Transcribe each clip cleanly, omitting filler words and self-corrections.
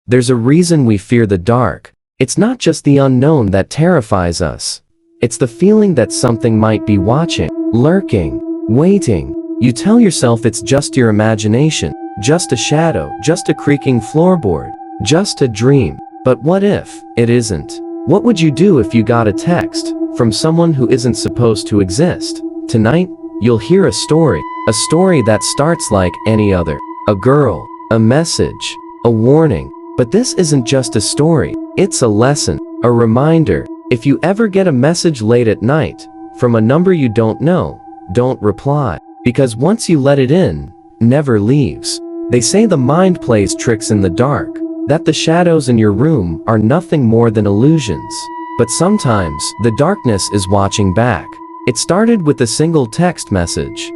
There's a reason we fear the dark. It's not just the unknown that terrifies us. It's the feeling that something might be watching, lurking, waiting. You tell yourself it's just your imagination, just a shadow, just a creaking floorboard, just a dream. But what if it isn't? What would you do if you got a text from someone who isn't supposed to exist? Tonight, you'll hear a story that starts like any other. A girl, a message, a warning. But this isn't just a story, it's a lesson, a reminder. If you ever get a message late at night from a number you don't know, don't reply. Because once you let it in, never leaves. They say the mind plays tricks in the dark, that the shadows in your room are nothing more than illusions. But sometimes, the darkness is watching back. It started with a single text message.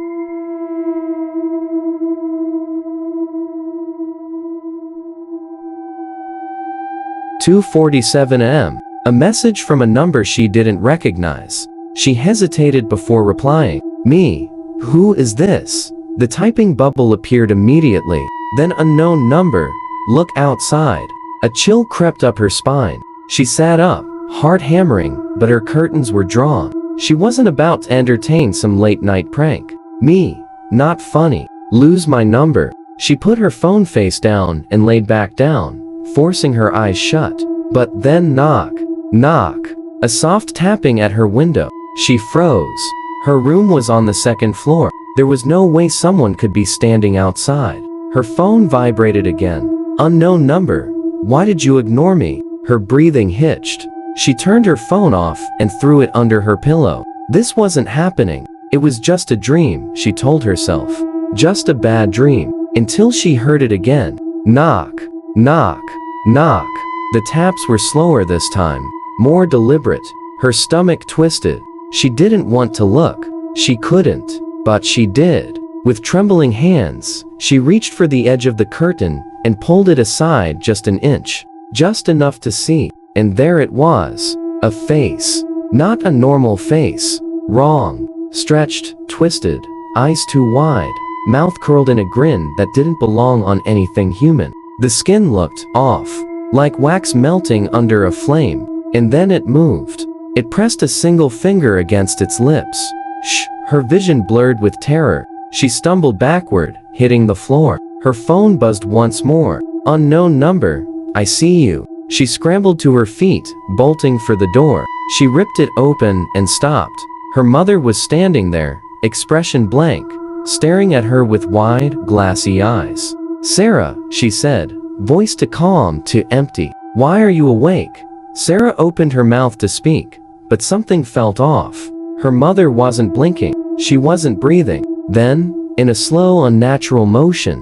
2:47 a.m. A message from a number she didn't recognize. She hesitated before replying. Me? Who is this? The typing bubble appeared immediately. Then unknown number. Look outside. A chill crept up her spine. She sat up, heart hammering, but her curtains were drawn. She wasn't about to entertain some late-night prank. Me? Not funny. Lose my number. She put her phone face down and laid back down, forcing her eyes shut. But then knock. Knock. A soft tapping at her window. She froze. Her room was on the second floor. There was no way someone could be standing outside. Her phone vibrated again. Unknown number. Why did you ignore me? Her breathing hitched. She turned her phone off and threw it under her pillow. This wasn't happening. It was just a dream, she told herself. Just a bad dream. Until she heard it again. Knock. Knock. Knock. The taps were slower this time, more deliberate. Her stomach twisted. She didn't want to look. She couldn't. But she did. With trembling hands, she reached for the edge of the curtain and pulled it aside just an inch. Just enough to see. And there it was. A face. Not a normal face. Wrong. Stretched, twisted, eyes too wide, mouth curled in a grin that didn't belong on anything human. The skin looked off, like wax melting under a flame. And then it moved. It pressed a single finger against its lips. Shh. Her vision blurred with terror. She stumbled backward, hitting the floor. Her phone buzzed once more. Unknown number. I see you. She scrambled to her feet, bolting for the door. She ripped it open and stopped. Her mother was standing there, expression blank, staring at her with wide, glassy eyes. Sarah, she said, voice too calm, too empty. Why are you awake? Sarah opened her mouth to speak, but something felt off. Her mother wasn't blinking. She wasn't breathing. Then, in a slow, unnatural motion,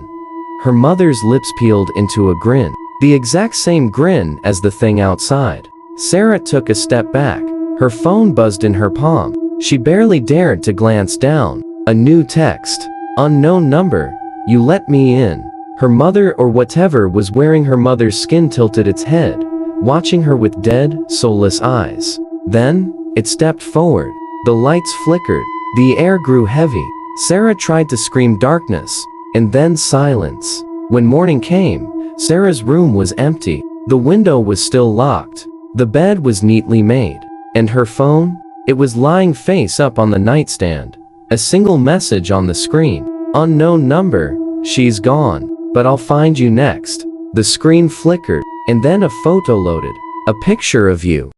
her mother's lips peeled into a grin. The exact same grin as the thing outside. Sarah took a step back. Her phone buzzed in her palm. She barely dared to glance down. A new text. Unknown number. You let me in. Her mother or whatever was wearing her mother's skin tilted its head, watching her with dead, soulless eyes. Then, it stepped forward. The lights flickered. The air grew heavy. Sarah tried to scream darkness, and then silence. When morning came, Sarah's room was empty. The window was still locked. The bed was neatly made. And her phone? It was lying face up on the nightstand. A single message on the screen. Unknown number. She's gone. But I'll find you next. The screen flickered, and then a photo loaded. A picture of you.